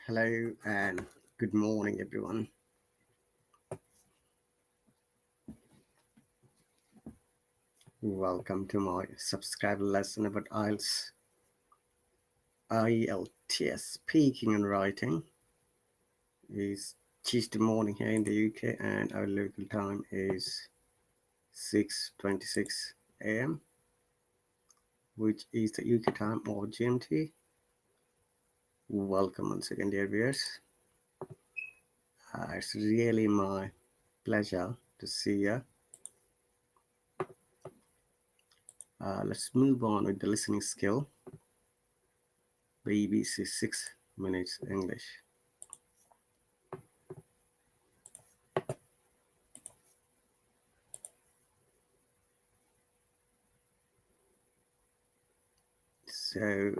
Hello and good morning, everyone. Welcome to my subscriber lesson about IELTS speaking and writing. It's Tuesday morning here in the UK, and our local time is 6:26 a.m., which is the UK time or GMT. Welcome once again, dear viewers. It's really my pleasure to see you. Let's move on with the listening skill. BBC 6 minutes English. So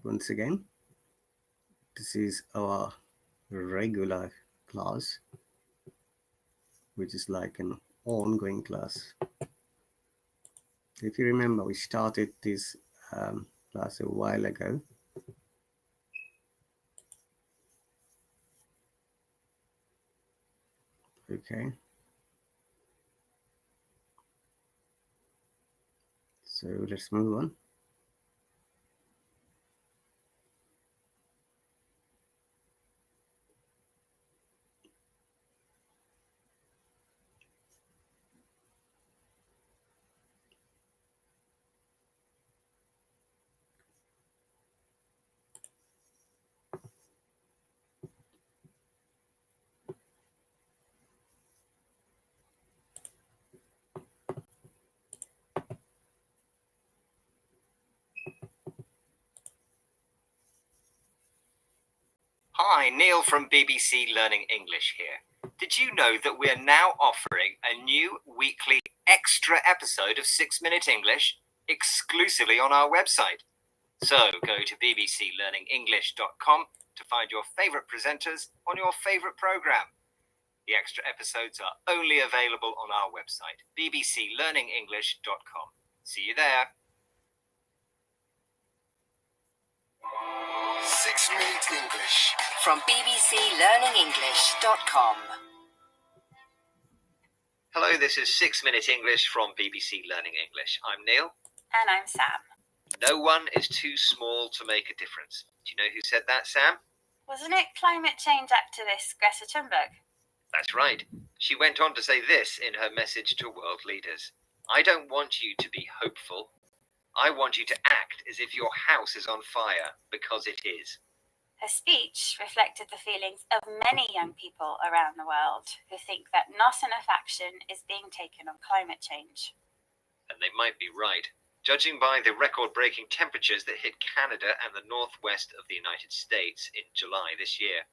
once again, this is our regular class, which is like an ongoing class. If you remember, we started this class a while ago. Okay. So let's move on. Hi, Neil from BBC Learning English here. Did you know that we are now offering a new weekly extra episode of 6 Minute English exclusively on our website? So go to bbclearningenglish.com to find your favourite presenters on your favourite programme. The extra episodes are only available on our website, bbclearningenglish.com. See you there. 6 Minute English from bbclearningenglish.com. Hello, this is 6 Minute English from BBC Learning English. I'm Neil. And I'm Sam. No one is too small to make a difference. Do you know who said that, Sam? Wasn't it climate change activist Greta Thunberg? That's right. She went on to say this in her message to world leaders. I don't want you to be hopeful. I want you to act as if your house is on fire, because it is. Her speech reflected the feelings of many young people around the world who think that not enough action is being taken on climate change. And they might be right. Judging by the record-breaking temperatures that hit Canada and the northwest of the United States in July this year.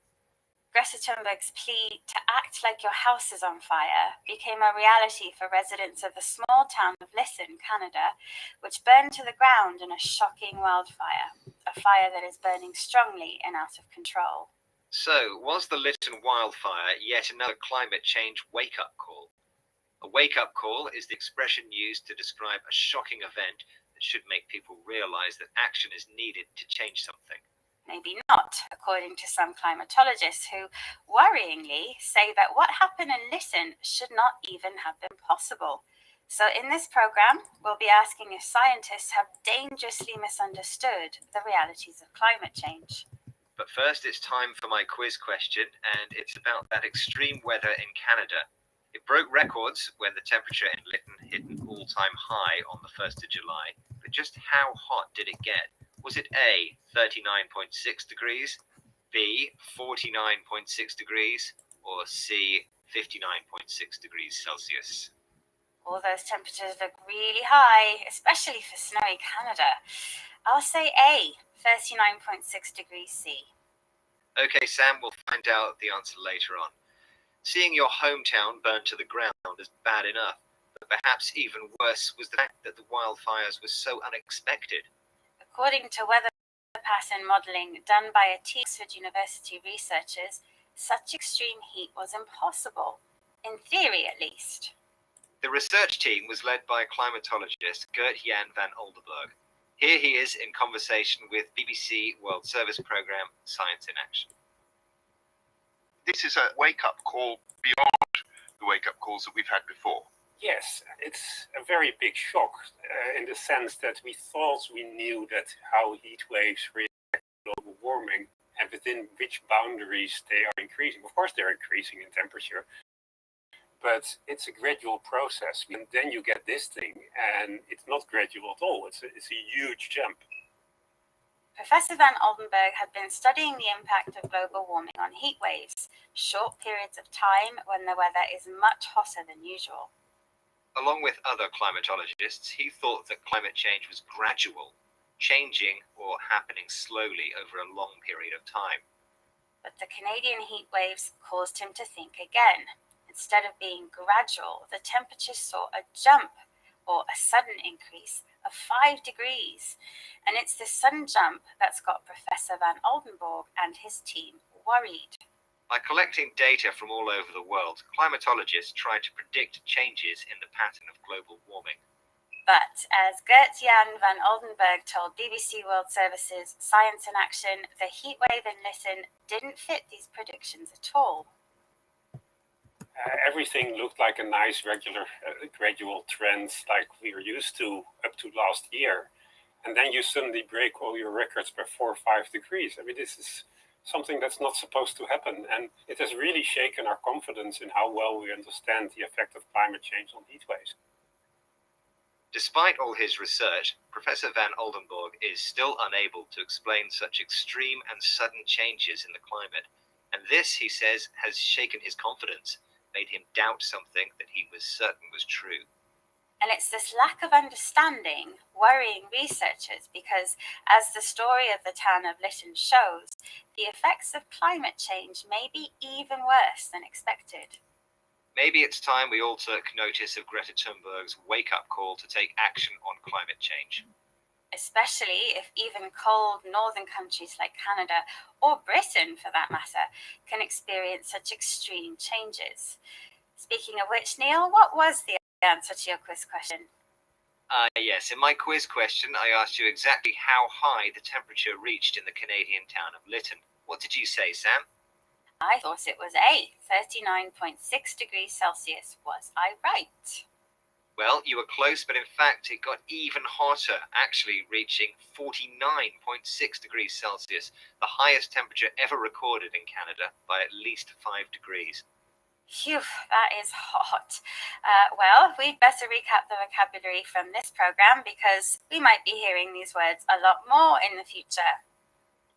Greta Thunberg's plea to act like your house is on fire became a reality for residents of the small town of Lisson, Canada, which burned to the ground in a shocking wildfire, a fire that is burning strongly and out of control. So, was the Lisson wildfire yet another climate change wake-up call? A wake-up call is the expression used to describe a shocking event that should make people realize that action is needed to change something. Maybe not, according to some climatologists who, worryingly, say that what happened in Lisson should not even have been possible. So in this program, we'll be asking if scientists have dangerously misunderstood the realities of climate change. But first, it's time for my quiz question, and it's about that extreme weather in Canada. It broke records when the temperature in Lytton hit an all-time high on the 1st of July, but just how hot did it get? Was it A, 39.6 degrees, B, 49.6 degrees, or C, 59.6 degrees Celsius? All those temperatures look really high, especially for snowy Canada. I'll say A, 39.6 degrees C. Okay, Sam, we'll find out the answer later on. Seeing your hometown burn to the ground is bad enough, but perhaps even worse was the fact that the wildfires were so unexpected. According to weather pattern modelling done by a team of Oxford University researchers, such extreme heat was impossible, in theory at least. The research team was led by climatologist Gert-Jan van Oldenburg. Here he is in conversation with BBC World Service Programme Science in Action. this is a wake-up call beyond the wake-up calls that we've had before. Yes, it's a very big shock in the sense that we thought we knew that how heat waves react to global warming and within which boundaries they are increasing. Of course, they're increasing in temperature, but it's a gradual process. And then you get this thing, and it's not gradual at all. It's a huge jump. Professor Van Oldenburg had been studying the impact of global warming on heat waves, short periods of time when the weather is much hotter than usual. Along with other climatologists, he thought that climate change was gradual, changing or happening slowly over a long period of time. But the Canadian heat waves caused him to think again. Instead of being gradual, the temperature saw a jump, or a sudden increase, of 5 degrees. And it's this sudden jump that's got Professor Van Oldenburg and his team worried. By collecting data from all over the world, climatologists try to predict changes in the pattern of global warming. But as Gert-Jan van Oldenburg told BBC World Service's Science in Action, the heat wave in Lytton didn't fit these predictions at all. Everything looked like a nice, regular, gradual trend like we were used to up to last year. And then you suddenly break all your records by 4 or 5 degrees. I mean, this is something that's not supposed to happen. And it has really shaken our confidence in how well we understand the effect of climate change on heat waves. Despite all his research, Professor Van Oldenburg is still unable to explain such extreme and sudden changes in the climate. And this, he says, has shaken his confidence, made him doubt something that he was certain was true. And it's this lack of understanding worrying researchers because, as the story of the town of Lytton shows, the effects of climate change may be even worse than expected. Maybe it's time we all took notice of Greta Thunberg's wake-up call to take action on climate change. Especially if even cold northern countries like Canada, or Britain for that matter, can experience such extreme changes. Speaking of which, Neil, what was the answer to your quiz question? Yes, in my quiz question, I asked you exactly how high the temperature reached in the Canadian town of Lytton. What did you say, Sam? I thought it was A, 39.6 degrees Celsius. Was I right? Well, you were close, but in fact, it got even hotter, actually reaching 49.6 degrees Celsius, the highest temperature ever recorded in Canada by at least 5 degrees. Phew, that is hot. Well, we'd better recap the vocabulary from this program because we might be hearing these words a lot more in the future.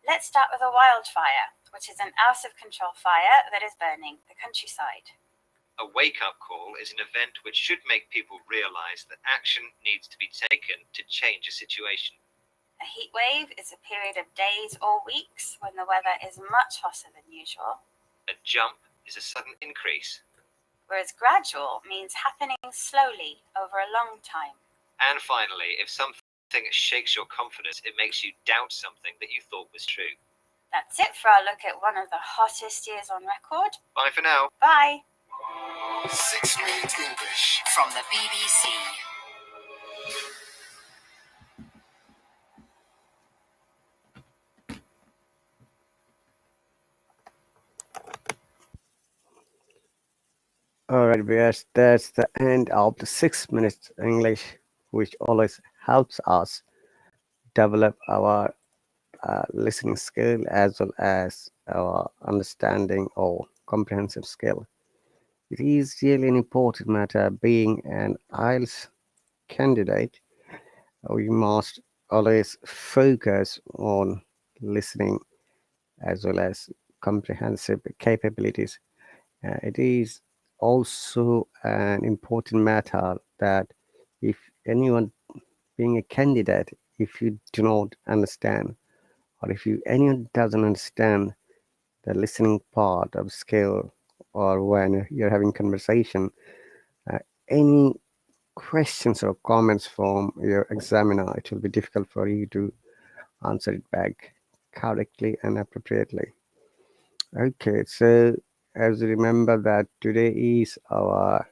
Let's start with a wildfire, which is an out-of-control fire that is burning the countryside. A wake-up call is an event which should make people realize that action needs to be taken to change a situation. A heat wave is a period of days or weeks when the weather is much hotter than usual. A jump is a sudden increase. Whereas gradual means happening slowly over a long time. And finally, if something shakes your confidence, it makes you doubt something that you thought was true. That's it for our look at one of the hottest years on record. Bye for now. Bye. 6 Minute English from the BBC. Alright, viewers, that's the end of the 6 minutes English, which always helps us develop our listening skill as well as our understanding or comprehensive skill. It is really an important matter. Being an IELTS candidate, we must always focus on listening as well as comprehensive capabilities. It is also an important matter that if anyone being a candidate, if you do not understand or if anyone doesn't understand the listening part of skill, or when you're having conversation, any questions or comments from your examiner, it will be difficult for you to answer it back correctly and appropriately. Okay, so as you remember that today is our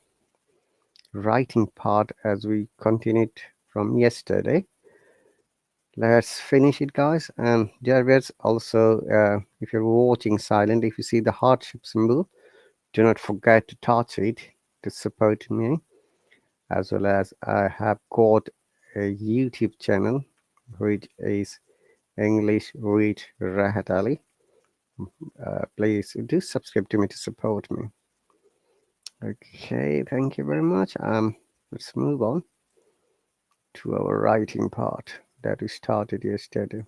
writing part as we continued from yesterday. let's finish it, guys. There is also, if you're watching silent, if you see the hardship symbol, do not forget to touch it to support me. As well as I have got a YouTube channel which is English with Rahat Ali. Please do subscribe to me to support me. Okay, thank you very much. Let's move on to our writing part that we started yesterday.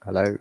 Hello.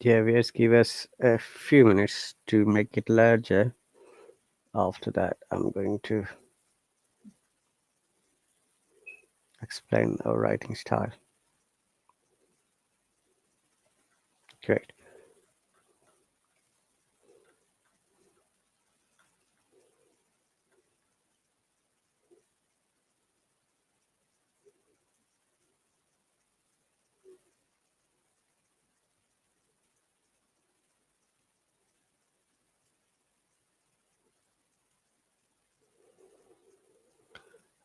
Yeah, just give us a few minutes to make it larger. After that, I'm going to explain our writing style. Great.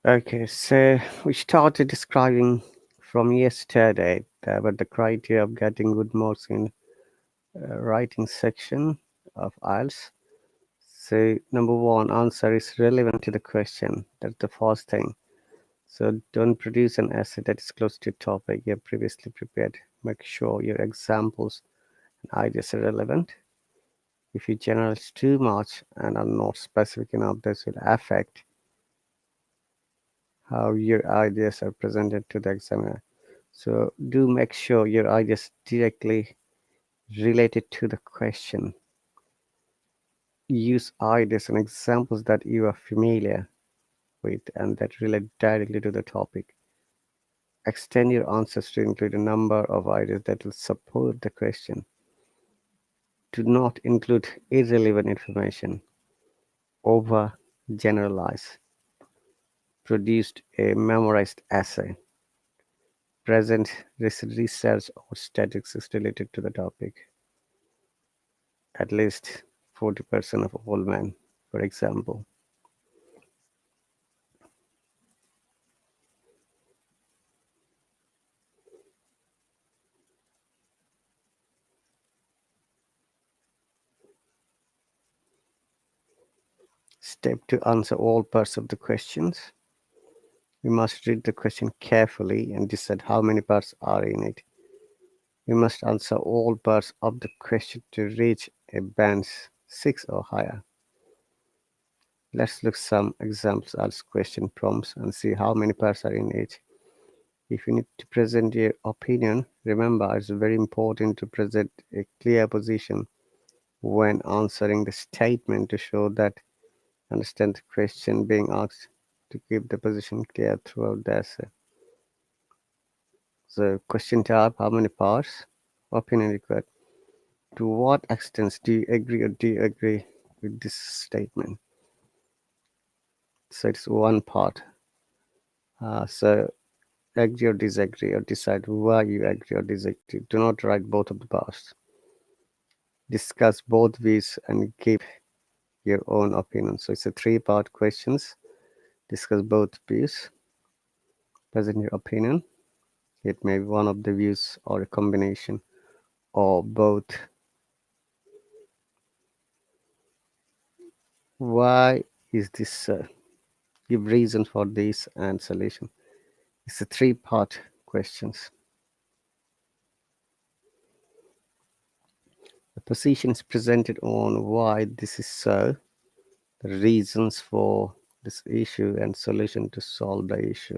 Okay, so we started describing from yesterday about the criteria of getting good marks in writing section of IELTS. So number one, answer is relevant to the question. That's the first thing. So don't produce an essay that is close to a topic you have previously prepared. Make sure your examples and ideas are relevant. If you generalize too much and are not specific enough, this will affect how your ideas are presented to the examiner. So do make sure your ideas directly related to the question. Use ideas and examples that you are familiar with and that relate directly to the topic. Extend your answers to include a number of ideas that will support the question. Do not include irrelevant information. Over generalize. Produced a memorized essay. Present research or statistics related to the topic. At least 40% of all men, for example. Step to answer all parts of the questions. You must read the question carefully and decide how many parts are in it. You must answer all parts of the question to reach a band 6 or higher. Let's look some examples as question prompts and see how many parts are in each. If you need to present your opinion, remember it's very important to present a clear position when answering the statement to show that you understand the question being asked, to keep the position clear throughout the essay. So question type, how many parts? Opinion required. To what extent do you agree or disagree with this statement? So it's one part. So agree or disagree, or decide why you agree or disagree. Do not write both of the parts. Discuss both views and give your own opinion. So it's a three-part questions. Discuss both views. Present your opinion. It may be one of the views or a combination or both. Why is this so? Give reason for this and solution. It's a three-part questions. The position is presented on why this is so, the reasons for this issue, and solution to solve the issue.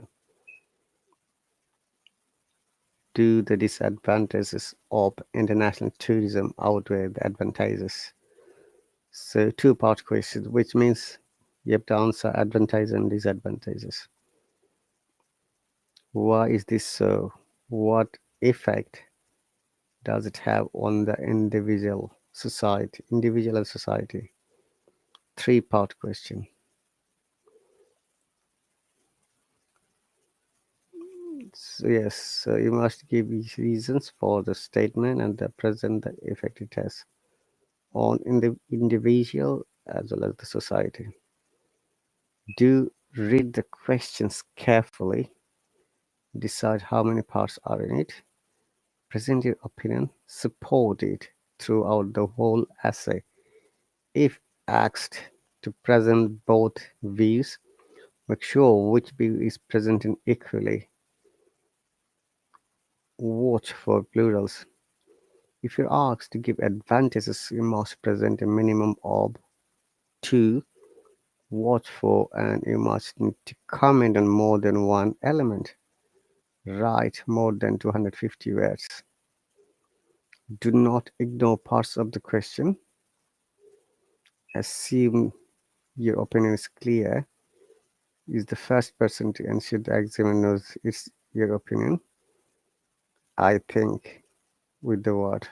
Do the disadvantages of international tourism outweigh the advantages? So two-part question, which means you have to answer advantages and disadvantages. Why is this so? What effect does it have on the individual and society? Three-part question. So yes, so you must give reasons for the statement and the present the effect it has on the individual as well as the society. Do read the questions carefully. Decide how many parts are in it. Present your opinion. Support it throughout the whole essay. If asked to present both views, make sure which view is presented equally. Watch for plurals. If you're asked to give advantages, you must present a minimum of 2. Watch for and you must need to comment on more than one element. Write more than 250 words. Do not ignore parts of the question. Assume your opinion is clear. Is the first person to ensure the examiner knows it's your opinion. I think with the word.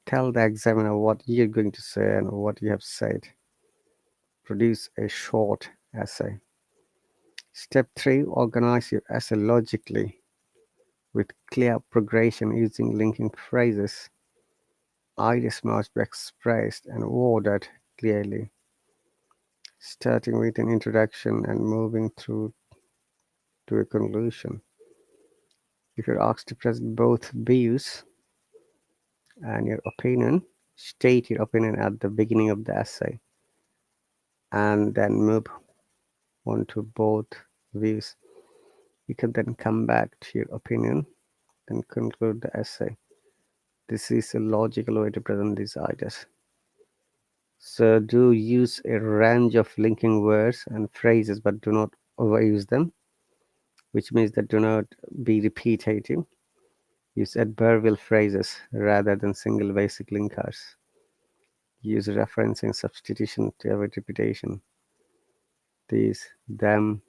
Tell the examiner what you're going to say and what you have said. Produce a short essay. Step 3. Organize your essay logically with clear progression using linking phrases. Ideas must be expressed and worded clearly. starting with an introduction and moving through to a conclusion. If you're asked to present both views and your opinion, state your opinion at the beginning of the essay and then move on to both views. You can then come back to your opinion and conclude the essay. This is a logical way to present these ideas. So do use a range of linking words and phrases, but do not overuse them, which means that do not be repetitive. Use adverbial phrases rather than single basic linkers. Use referencing substitution to avoid repetition. These, them,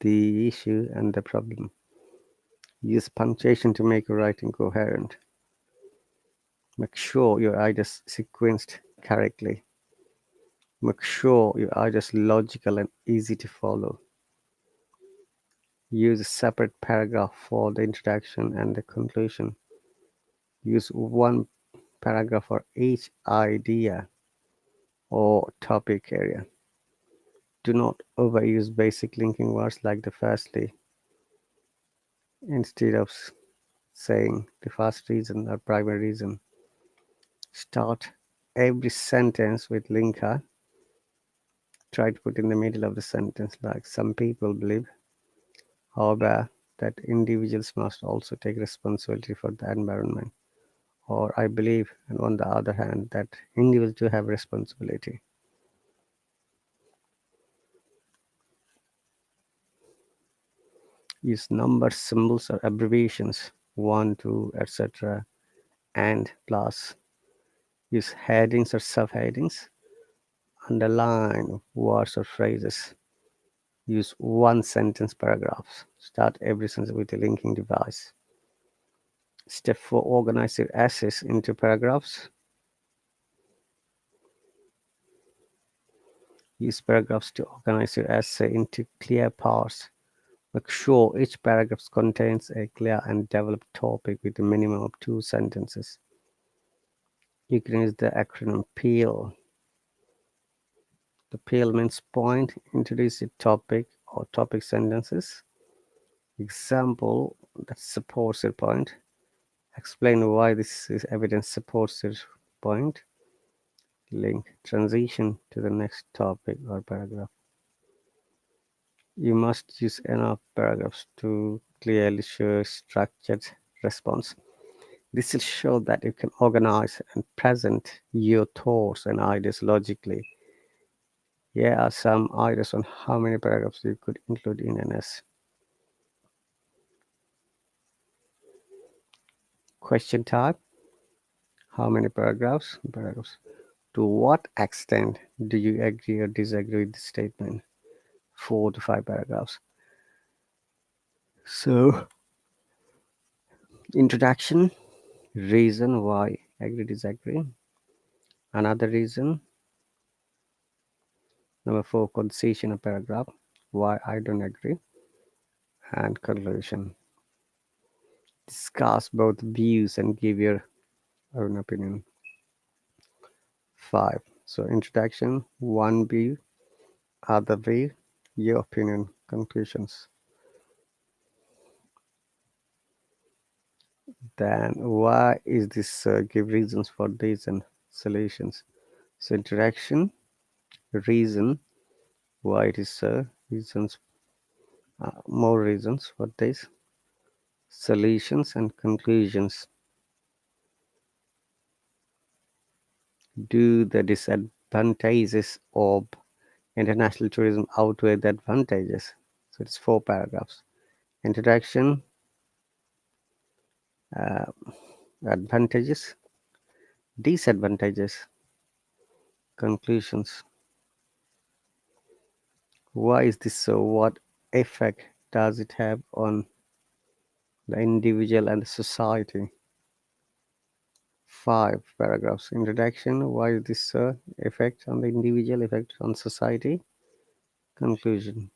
the issue, and the problem. Use punctuation to make your writing coherent. Make sure your ideas sequenced correctly. Make sure your ideas logical and easy to follow. Use a separate paragraph for the introduction and the conclusion. Use one paragraph for each idea or topic area. Do not overuse basic linking words like the firstly. Instead of saying the first reason or primary reason, start every sentence with linker. Try to put in the middle of the sentence, like some people believe, however, that individuals must also take responsibility for the environment. Or I believe, and on the other hand, that individuals do have responsibility. Use numbers, symbols, or abbreviations, 1, 2, etc., and plus. Use headings or subheadings. Underline words or phrases. Use one sentence paragraphs. Start every sentence with a linking device. Step 4. Organize your essays into paragraphs. Use paragraphs to organize your essay into clear parts. Make sure each paragraph contains a clear and developed topic with a minimum of 2 sentences. You can use the acronym PEEL. The PEEL means point, introduce a topic or topic sentences. Example that supports your point. Explain why this is evidence supports your point. Link. Transition to the next topic or paragraph. You must use enough paragraphs to clearly show structured response. This will show that you can organize and present your thoughts and ideas logically. Here are some ideas on how many paragraphs you could include in an essay. Question type. How many paragraphs? Paragraphs. To what extent do you agree or disagree with the statement? 4 to 5 paragraphs. So, introduction, reason why agree, disagree. Another reason. Number 4, concision of paragraph, why I don't agree. And conclusion. Discuss both views and give your own opinion. 5. So, introduction, one view, other view, your opinion, conclusions. Then why is this, give reasons for this and solutions. So introduction, reason why it is so, reasons, more reasons for this, solutions and conclusions. Do the disadvantages of international tourism outweigh the advantages? So it's 4 paragraphs. Introduction, advantages, disadvantages, conclusions. Why is this so? What effect does it have on the individual and the society? 5 paragraphs. Introduction, why is this effect on the individual, effect on society? Conclusion.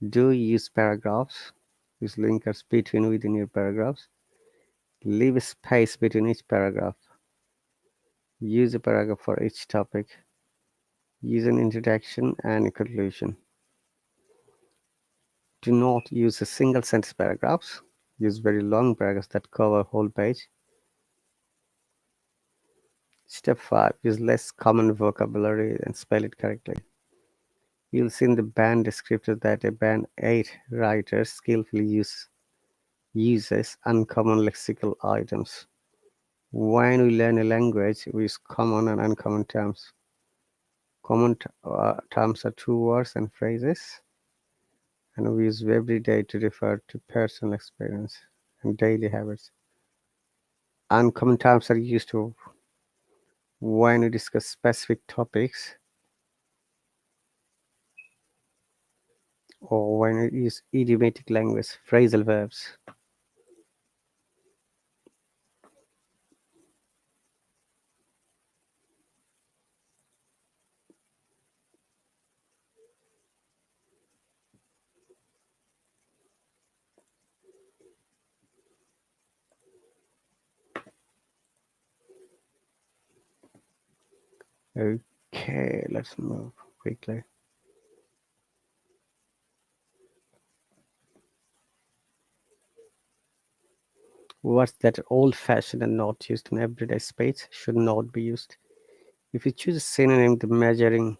Do use paragraphs, use linkers between within your paragraphs. Leave a space between each paragraph. Use a paragraph for each topic. Use an introduction and a conclusion. Do not use a single sentence paragraphs. Use very long paragraphs that cover a whole page. Step 5. Use less common vocabulary and spell it correctly. You'll see in the band descriptor that a band 8 writer skillfully uses uncommon lexical items. When we learn a language, we use common and uncommon terms. Common terms are two words and phrases, and we use every day to refer to personal experience and daily habits. Uncommon terms are used to when we discuss specific topics or when we use idiomatic language, phrasal verbs. Okay, let's move quickly. Words that are old-fashioned and not used in everyday speech should not be used. If you choose a synonym, the measuring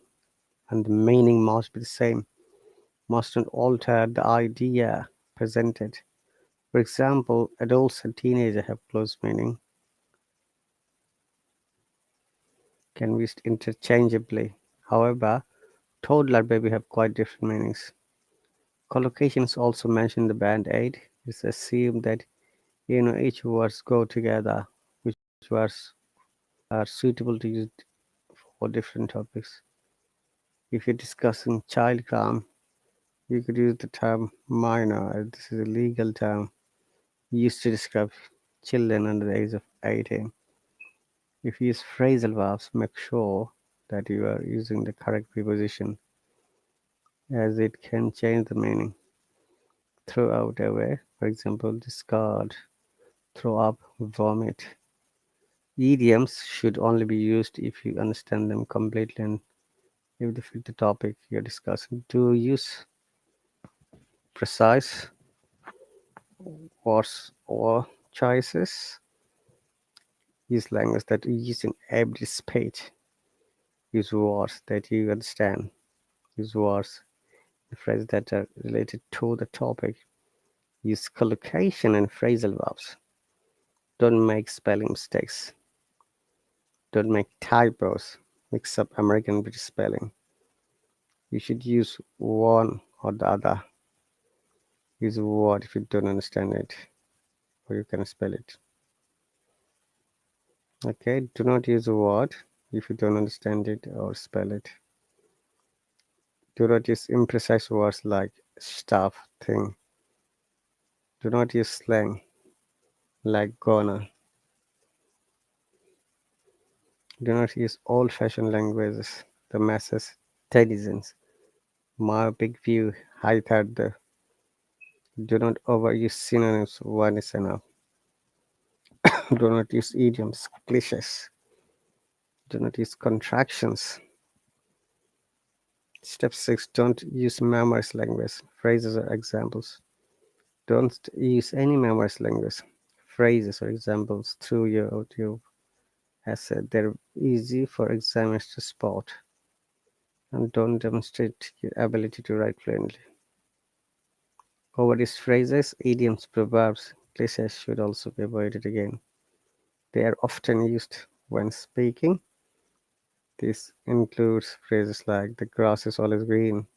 and the meaning must be the same, must not alter the idea presented. For example, adults and teenagers have close meaning, can be used interchangeably. However, toddler baby have quite different meanings. Collocations also mention the band aid. It's assumed that each words go together, which words are suitable to use for different topics. If you're discussing child crime, you could use the term minor, as this is a legal term used to describe children under the age of 18. If you use phrasal verbs, make sure that you are using the correct preposition, as it can change the meaning. Throw out away, for example, discard, throw up, vomit. Idioms should only be used if you understand them completely and if they fit the topic you're discussing. Do use precise words or choices. Use language that you use in every speech. Use words that you understand. Use words and phrases that are related to the topic. Use collocation and phrasal verbs. Don't make spelling mistakes. Don't make typos. Mix up American and British spelling. You should use one or the other. Use a word if you don't understand it or you can spell it. Okay, do not use a word if you don't understand it or spell it. Do not use imprecise words like stuff, thing. Do not use slang like gonna. Do not use old-fashioned languages, the masses, denizens. My big view, high the. Do not overuse synonyms, one is enough. Do not use idioms, cliches. Do not use contractions. Step 6. Don't use memorized language, phrases or examples. Don't use any memorized language, phrases or examples through your audio essay. They're easy for examiners to spot, and don't demonstrate your ability to write fluently. Overused phrases, idioms, proverbs, cliches should also be avoided again. They are often used when speaking. This includes phrases like the grass is always green,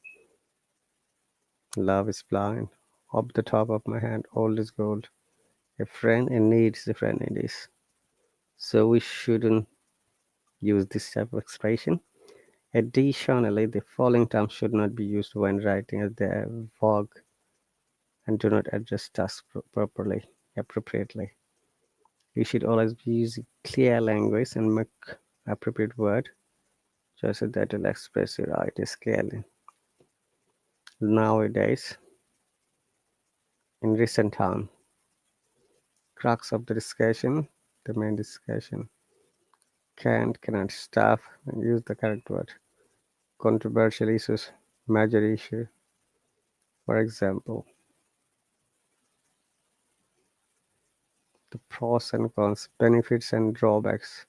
love is blind, up the top of my hand, old is gold. A friend in need is a friend in this. So we shouldn't use this type of expression. Additionally, the following terms should not be used when writing, as they are vague and do not address tasks appropriately. You should always be using clear language and make appropriate word choices that will express your ideas clearly. Nowadays, in recent time, crux of the discussion, the main discussion, cannot, staff, and use the correct word. controversial issues, major issue. For example, the pros and cons, benefits and drawbacks.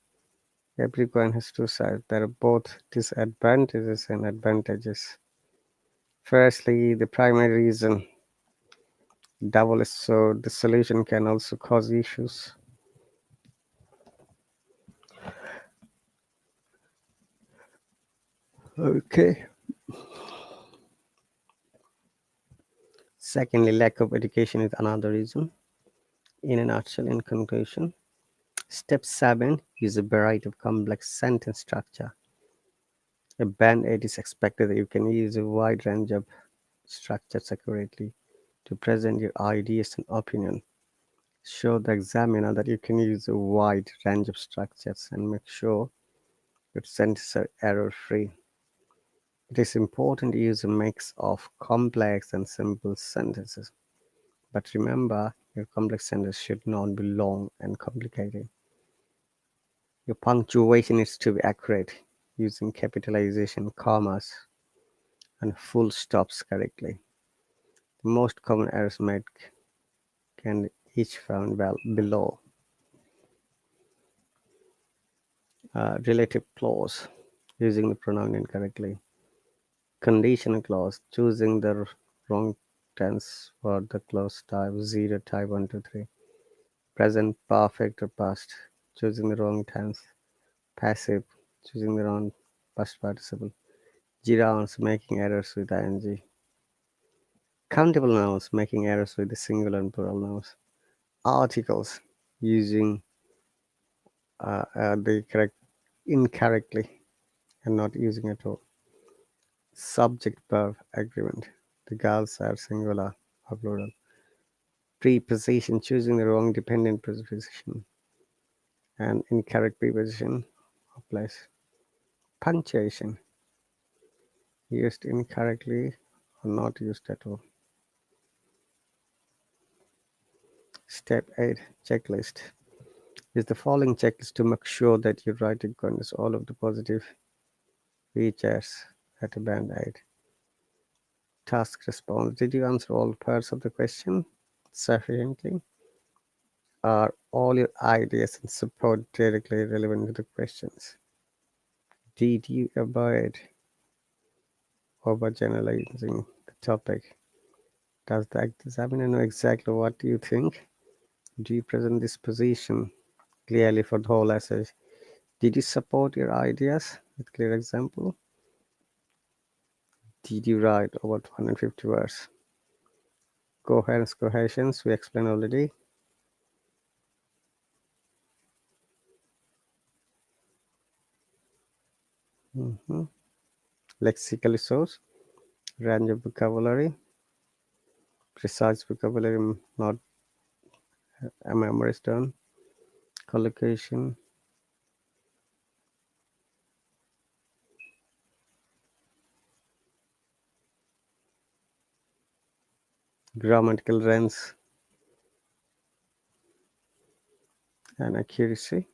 Every coin has two sides. There are both disadvantages and advantages. Firstly, the primary reason, double-edged sword, the solution can also cause issues. Okay. Secondly, lack of education is another reason. In a nutshell, in conclusion, step 7 use a variety of complex sentence structure. A band 8 is expected that you can use a wide range of structures accurately to present your ideas and opinion. Show the examiner that you can use a wide range of structures and make sure your sentences are error-free. It is important to use a mix of complex and simple sentences. But remember, your complex sentence should not be long and complicated. Your punctuation needs to be accurate, using capitalization, commas, and full stops correctly. The most common errors made can each found below. Relative clause, using the pronoun incorrectly. Conditional clause, choosing the wrong tense for the clause type 0, type 1, 2, 3. Present perfect or past, choosing the wrong tense. Passive, choosing the wrong past participle. Gerunds, making errors with ing. Countable nouns, making errors with the singular and plural nouns. Articles, using the correct incorrectly and not using at all. Subject verb agreement, the girls are singular or plural. Preposition, choosing the wrong dependent preposition and incorrect preposition of place. Punctuation, used incorrectly or not used at all. Step 8, checklist. Use the following checklist to make sure that your writing contains all of the positive features at a band 8. Task response. Did you answer all parts of the question sufficiently? Are all your ideas and support directly relevant to the questions? Did you avoid overgeneralizing the topic? Does the examiner know exactly what you think? Do you present this position clearly for the whole essay? Did you support your ideas with clear example? Did you write over 250 words? Coherence, cohesions, we explained already. Lexical source, range of vocabulary, precise vocabulary, not a memory stone, collocation, grammatical range, and accuracy.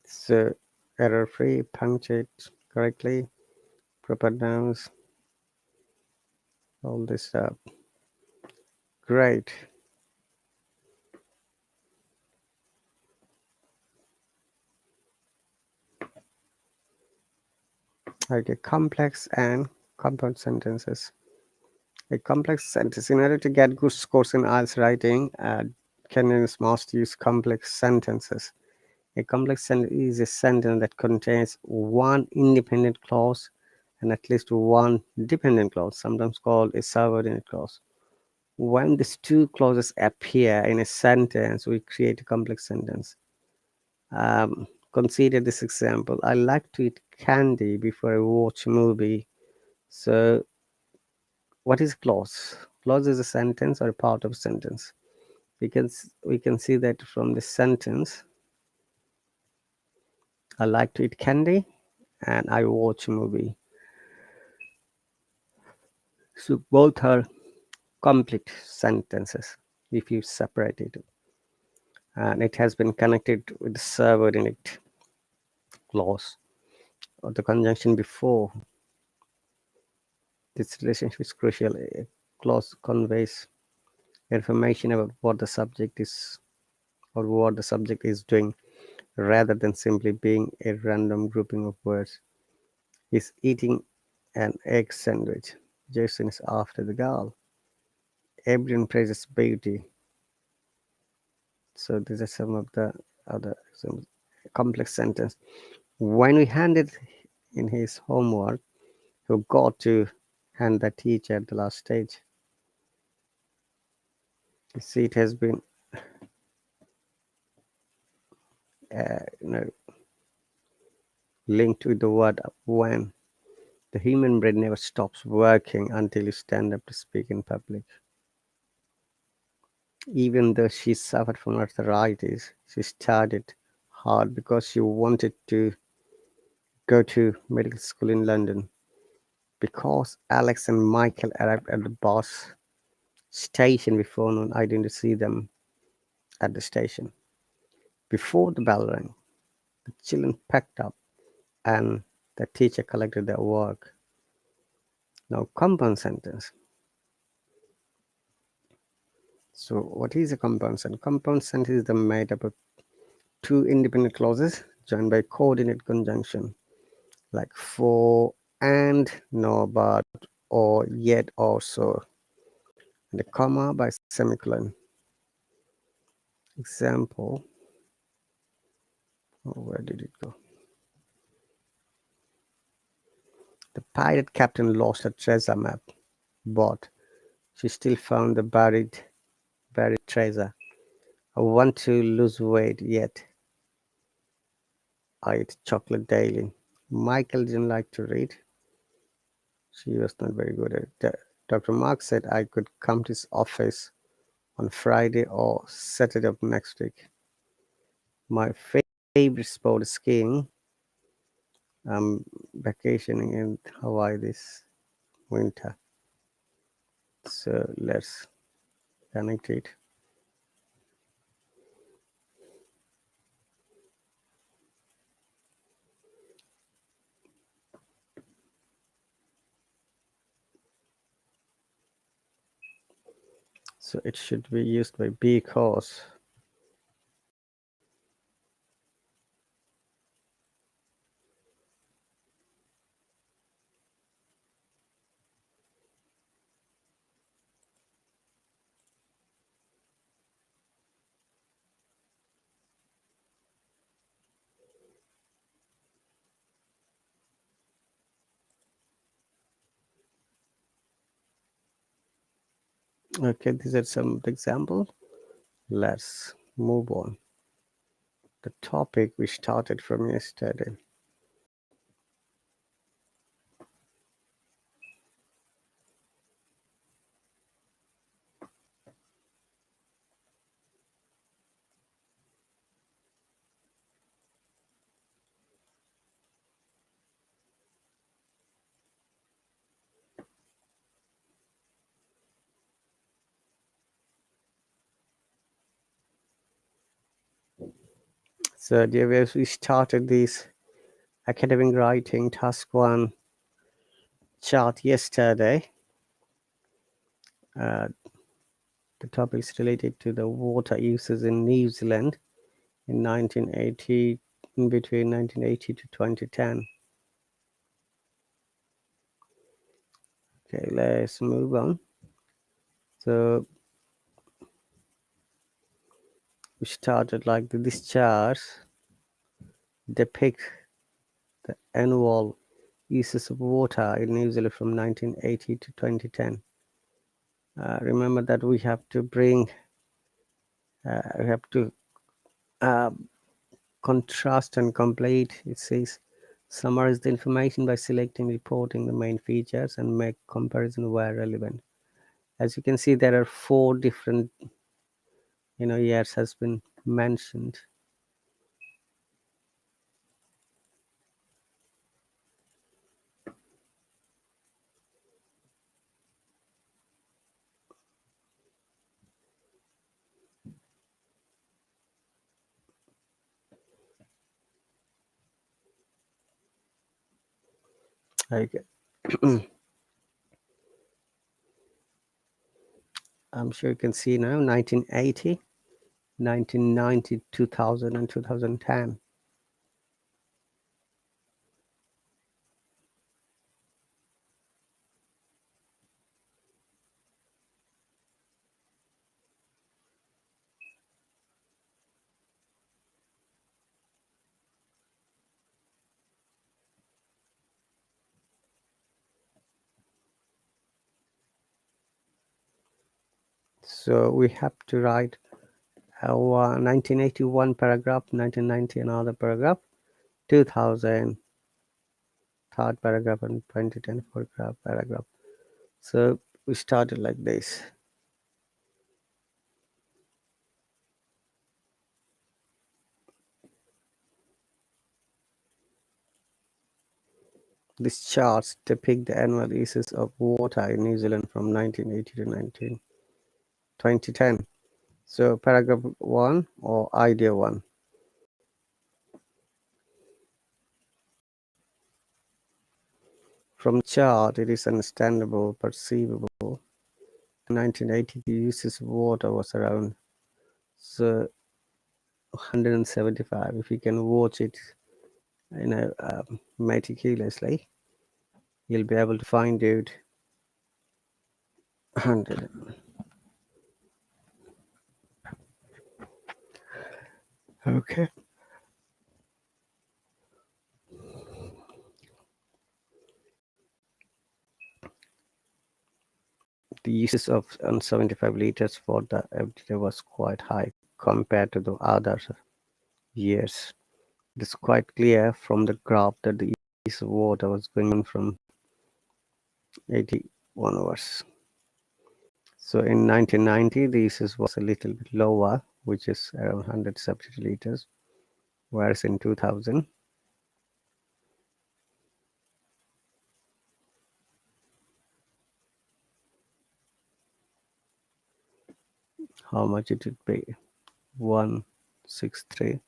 So, error-free, punctuate correctly, proper nouns, all this stuff. Great. Okay, complex and compound sentences. A complex sentence. In order to get good scores in IELTS writing, candidates must use complex sentences. A complex sentence is a sentence that contains one independent clause and at least one dependent clause, sometimes called a subordinate clause. When these two clauses appear in a sentence, we create a complex sentence. Consider this example. I like to eat candy before I watch a movie. So, what is clause? Clause is a sentence or a part of a sentence. We can see that from the sentence. I like to eat candy and I watch a movie. So both are complete sentences if you separate it. and it has been connected with the subordinate clause or the conjunction before. This relationship is crucial. A clause conveys information about what the subject is or what the subject is doing rather than simply being a random grouping of words. He's eating an egg sandwich. Jason is after the girl. Everyone praises beauty. So these are some of the other some complex sentence. When we handed in his homework, he got to hand the teacher at the last stage. You see, it has been you know, linked with the word when. The human brain never stops working until you stand up to speak in public. Even though she suffered from arthritis, she studied hard because she wanted to go to medical school in London. Because Alex and Michael arrived at the bus station before noon, I didn't see them at the station. Before the bell rang, the children packed up and the teacher collected their work. Now, compound sentence. So, what is a compound sentence? Compound sentence is made up of two independent clauses joined by coordinate conjunction, like for, and, no, but, or, yet, or, so, and a comma by semicolon. Example. Oh, where did it go? The pirate captain lost her treasure map, but she still found the buried treasure. I want to lose weight, yet I eat chocolate daily. Michael didn't like to read. She was not very good at it. Dr. Mark said I could come to his office on Friday or Saturday of next week. My favorite sport is skiing. I'm vacationing in Hawaii this winter. So let's connect it. So it should be used by because. Okay, these are some examples. Let's move on. The topic we started from yesterday. So dear viewers, we started this academic writing task 1 chart yesterday. The topic is related to the water uses in New Zealand in 1980, in between 1980 to 2010. Okay, let's move on. So we started like this chart depict the annual uses of water in New Zealand from 1980 to 2010. Remember that we have to contrast and complete. It says summarize the information by selecting, reporting the main features and make comparison where relevant. As you can see, there are 4 different years has been mentioned. Okay. I'm sure you can see now 1980, 1990, 2000, and 2010. So we have to write 1981 paragraph, 1990 another paragraph, 2000 third paragraph, and 2010 fourth paragraph. So we started like this. These charts depict the annual uses of water in New Zealand from 1980 to 2010. So paragraph 1 or idea 1. From chart, it is understandable, perceivable. In 1980, the uses of water was around 175. If you can watch it, meticulously, you'll be able to find out 100. Okay. The uses of 75 liters for the everyday was quite high compared to the other years. It is quite clear from the graph that the use of water was going on from 81 hours. So in 1990, the uses was a little bit lower, which is around 170 liters, whereas in 2000, how much it would be? 163.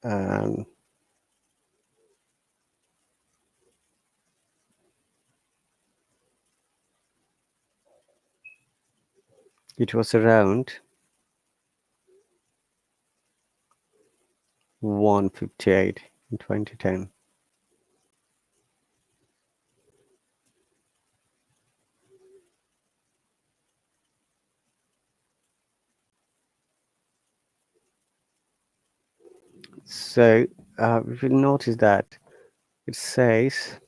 And it was around 158 in 2010. So if you notice that it says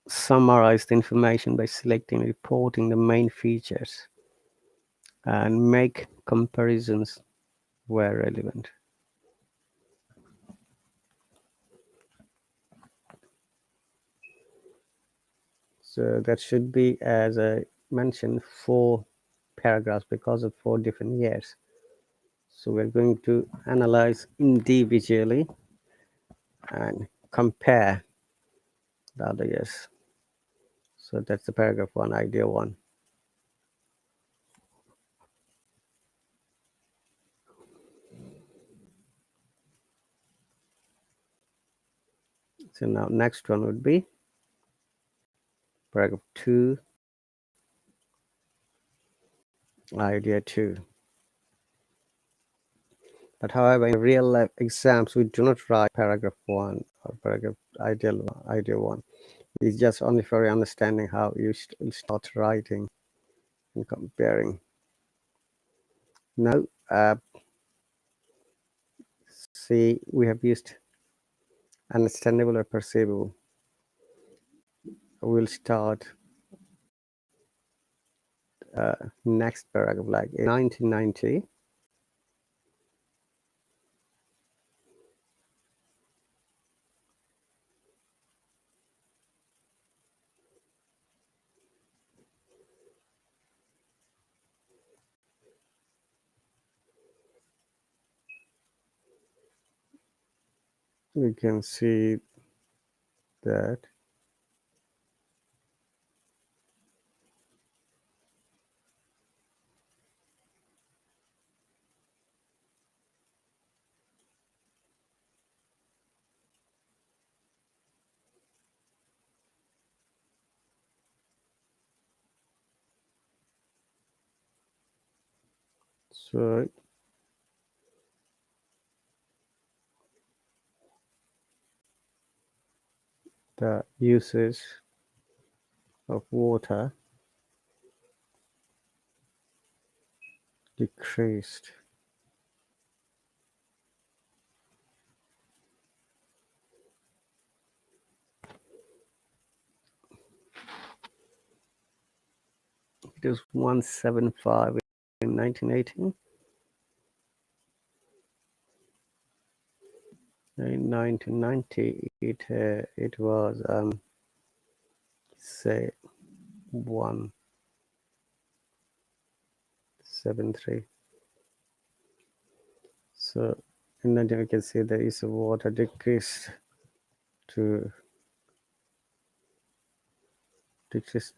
summarize the information by selecting and reporting the main features and make comparisons where relevant. So that should be, as I mentioned, 4 paragraphs because of 4 different years. So we're going to analyze individually and compare the other years. So that's the paragraph 1, idea 1. So now next one would be paragraph 2, idea 2. But however, in real life exams, we do not write paragraph 1 or paragraph idea 1. It's just only for your understanding how you start writing and comparing. Now, see, we have used understandable or perceivable. We'll start next paragraph, like in 1990, we can see that so the usage of water decreased. It was 175 in 1918. In 1990, it was say 173. So in 19, we can see the use of water decreased to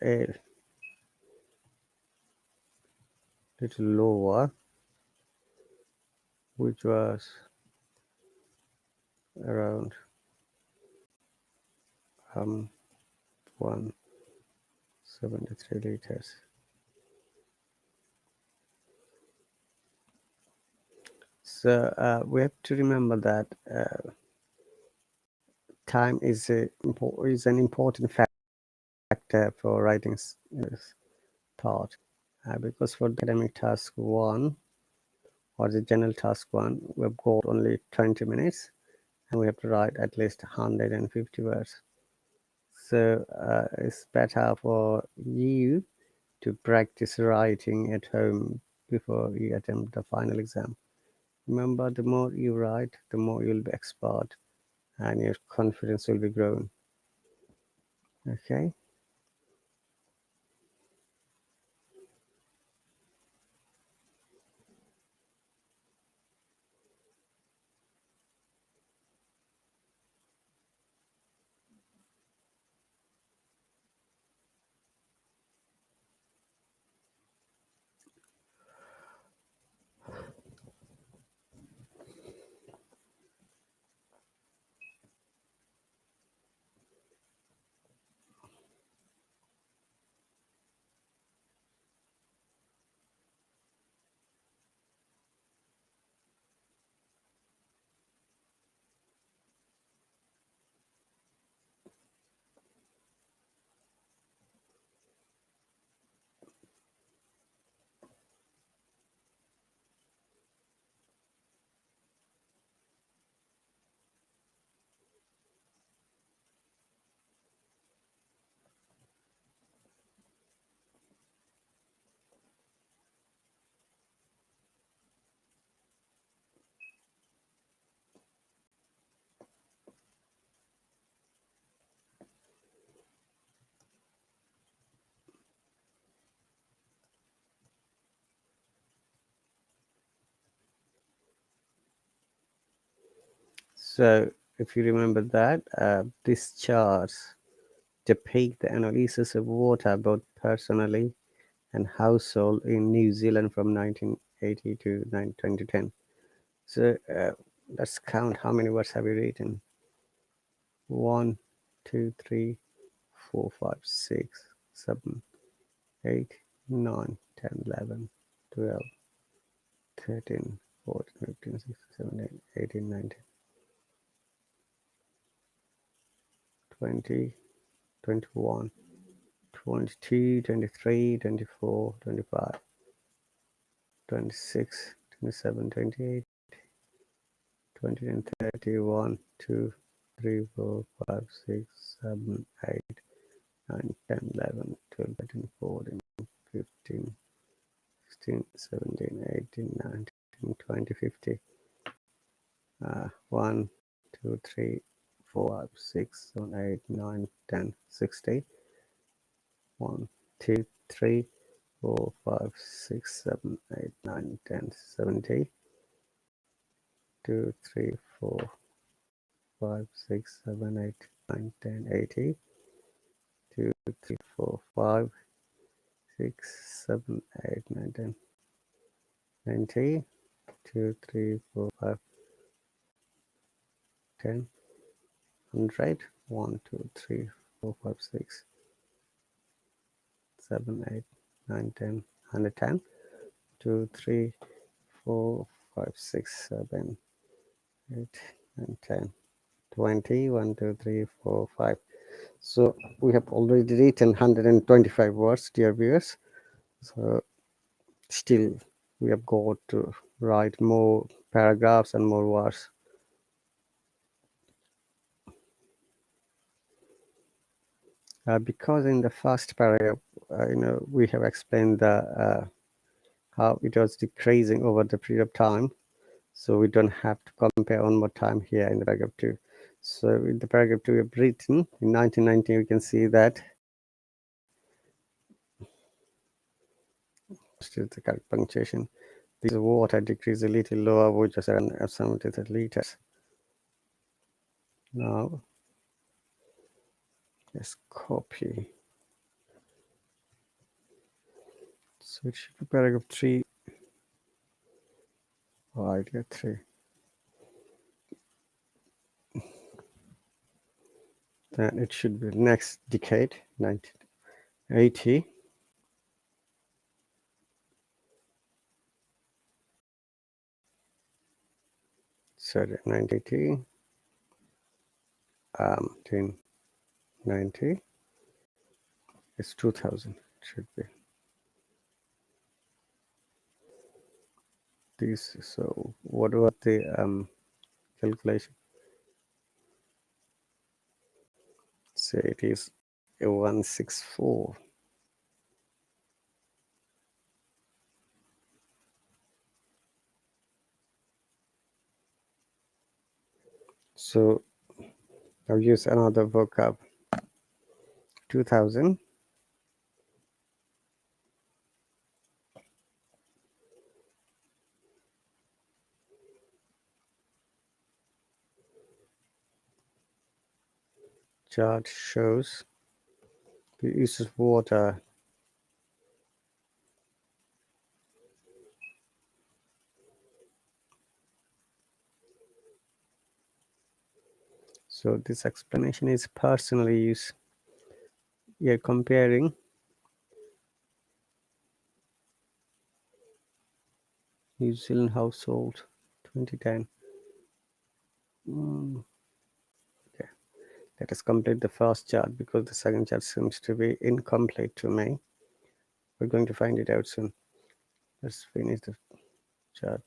a little lower, which was around 173 liters. So we have to remember that time is an important factor for writing this part, because for the academic task 1 or the general task 1, we've got only 20 minutes and we have to write at least 150 words. So it's better for you to practice writing at home before you attempt the final exam. Remember, the more you write, the more you'll be expert and your confidence will be grown. Okay. So if you remember that, these charts depict the analysis of water both personally and household in New Zealand from 1980 to 2010. So let's count how many words have we written. 1, 2, 3, 4, 5, 6, 7, 8, 9, 10, 11, 12, 13, 14, 15, 16, 17, 18, 19, 20, 21, 22, 23, 24, 25, 26, 27, 28, 20, and 31, 2, 3, 4, 5, 6, 7, 8, 9, 10, 11, 12, 13, 14, 15, 16, 17, 18, 19, 20, 50. 1, 2, 3, 4, 5, 6, 7, 8, 9, 10, 60. 1, 2, 3, 4, 5, 6, 7, 8, 9, 10, 70. 2, 3, 4, 5, 6, 7, 8, 9, 10, 80. 2, 3, 4, 5, 6, 7, 8, 9, 10, 90. 2, 3, 4, 5, 10, 100. 1, 2, 3, 4, 5, 6, 7, 8, 9, 10, 110. 2, 3, 4, 5, 6, 7, 8, 9, 10, 20. 1, 2, 3, 4, 5. So we have already written 125 words, dear viewers. So still we have got to write more paragraphs and more words. Because in the first paragraph, we have explained the how it was decreasing over the period of time, so we don't have to compare one more time here in the paragraph 2. So in the paragraph 2 we have written in 1990, we can see that still the correct punctuation. This water decreased a little lower, which is around 73 liters. Now let's copy. So it should be paragraph 3. Oh, I get 3. Then it should be next decade, 1980. Sorry, 1980. 1990. It's 2000. It should be. This. So what was the calculation? So it is a 164. So I'll use another vocab. 2000. Chart shows the use of water so this explanation is personally used. You're comparing New Zealand household 2010. Okay, let us complete the first chart because the second chart seems to be incomplete to me. We're going to find it out soon. Let's finish the chart.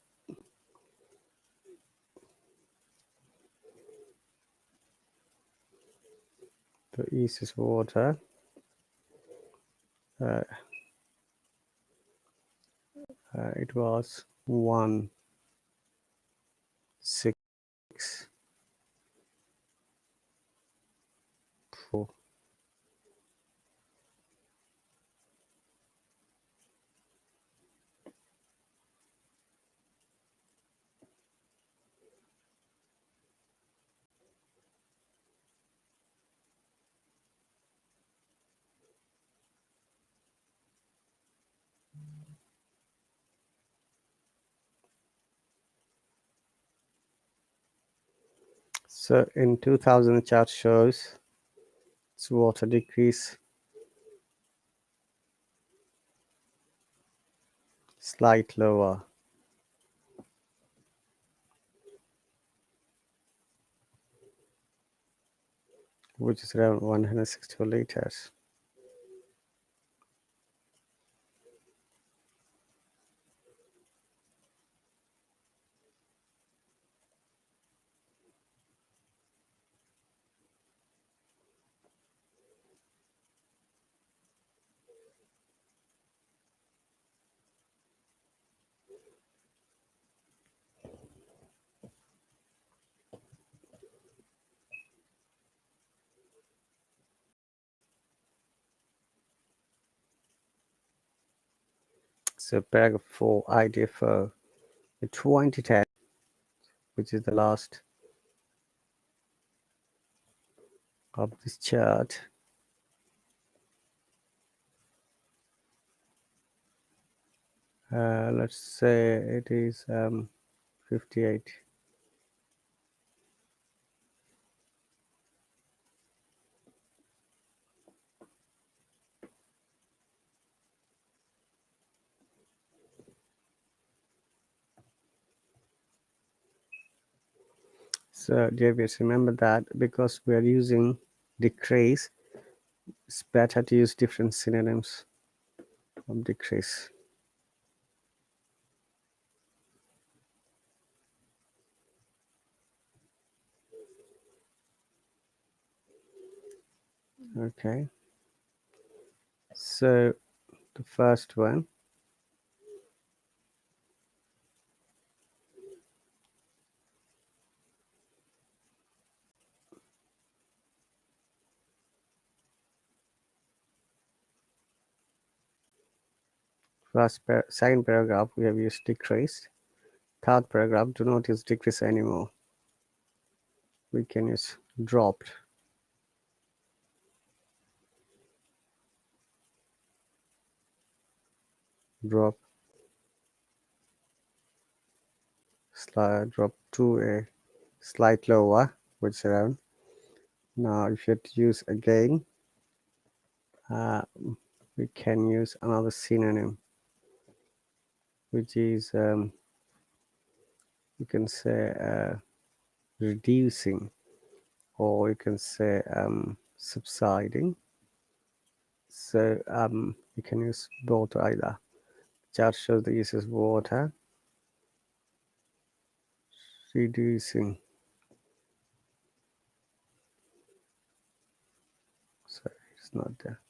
The east is water. It was 164. So in 2000, the chart shows its water decrease slight lower, which is around 164 liters. So paragraph 4, idea for the 2010, which is the last of this chart. Let's say it is 58. So dear viewers, remember that because we are using decrease, it's better to use different synonyms of decrease. Okay, so the first one, second paragraph, we have used decreased. Third paragraph, do not use decrease anymore. We can use dropped. Drop, drop to a slight lower, which is around. Now, if you use again, we can use another synonym, which is you can say reducing, or you can say subsiding. So you can use both either. Chart shows the use of water, reducing. Sorry, it's not there.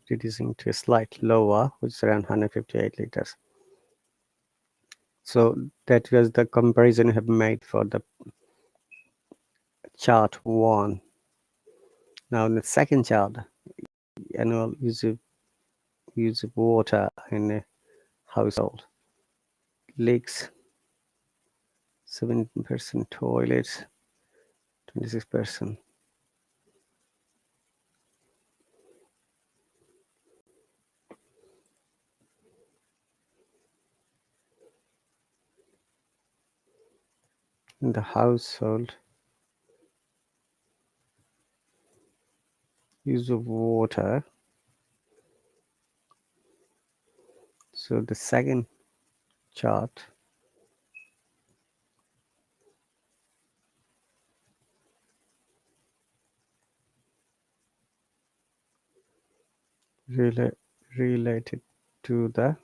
Reducing to a slight lower, which is around 158 liters. So that was the comparison you have made for the chart 1. Now in the second chart, annual use of water in a household. Leaks, 7%, toilets, 26%. In the household, use of water. So the second chart, related to the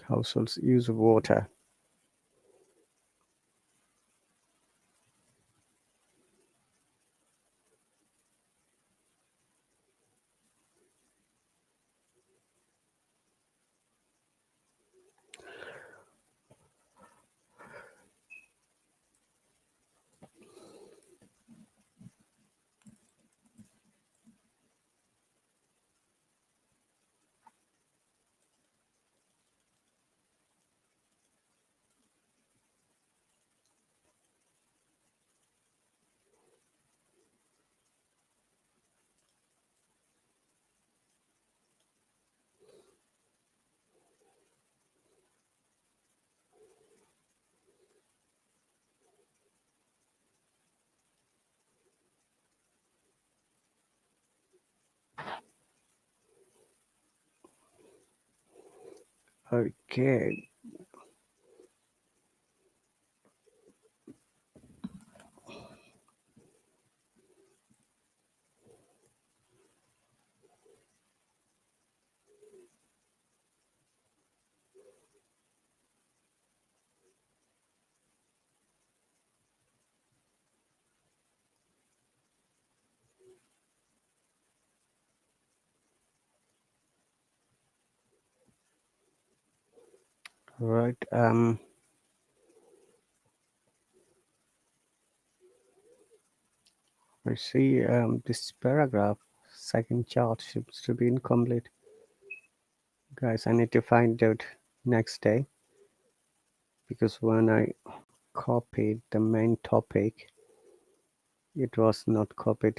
household's use of water. Okay. Right. I see this paragraph, second chart seems to be incomplete. Guys, I need to find out next day, because when I copied the main topic, it was not copied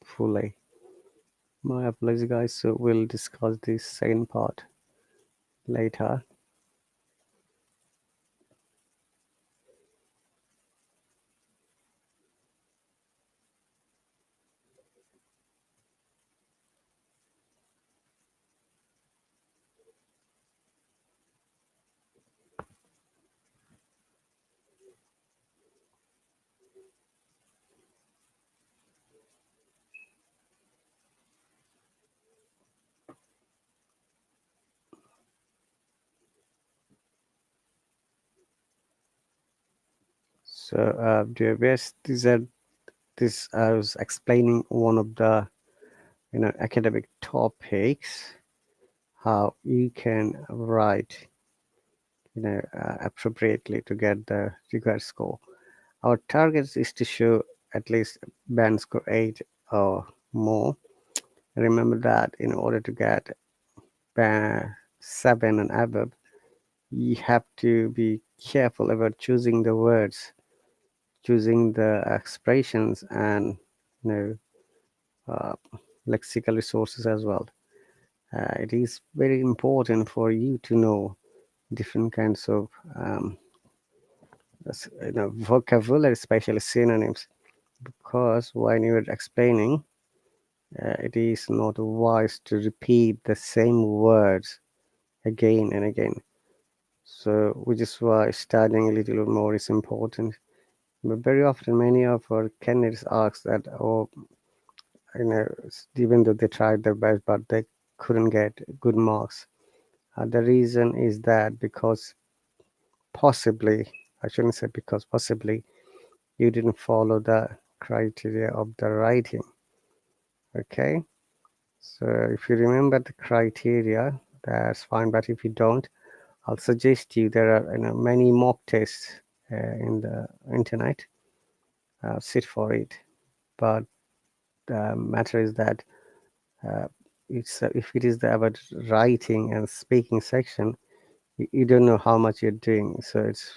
fully. My apologies, guys. So we'll discuss this second part later. So, dear viewers, this I was explaining one of the academic topics, how you can write appropriately to get the required score. Our target is to show at least band score 8 or more. Remember that in order to get band 7 and above, you have to be careful about choosing the words, choosing the expressions, and uh, lexical resources as well. It is very important for you to know different kinds of vocabulary, especially synonyms, because when you're explaining, it is not wise to repeat the same words again and again. So, which is why studying a little more is important. But very often, many of our candidates ask that, oh, even though they tried their best, but they couldn't get good marks. The reason is that because possibly, I shouldn't say because possibly, you didn't follow the criteria of the writing. Okay, so if you remember the criteria, that's fine. But if you don't, I'll suggest you there are many mock tests in the internet. Sit for it. But the matter is that if it is about writing and speaking section, you don't know how much you're doing. So it's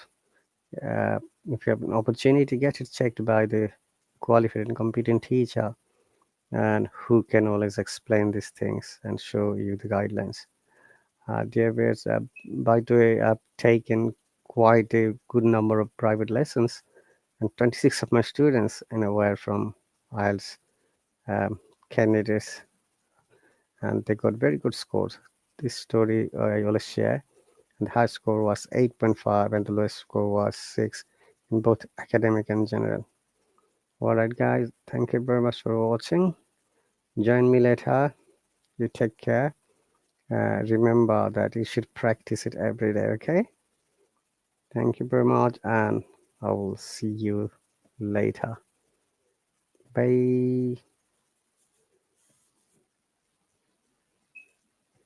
if you have an opportunity to get it checked by the qualified and competent teacher, and who can always explain these things and show you the guidelines. Dear viewers, by the way, I've taken quite a good number of private lessons, and 26 of my students were from IELTS candidates, and they got very good scores. This story I always share. And the high score was 8.5 and the lowest score was 6 in both academic and general. Alright guys, thank you very much for watching. Join me later. You take care. Remember that you should practice it every day, okay? Thank you very much, and I will see you later. Bye.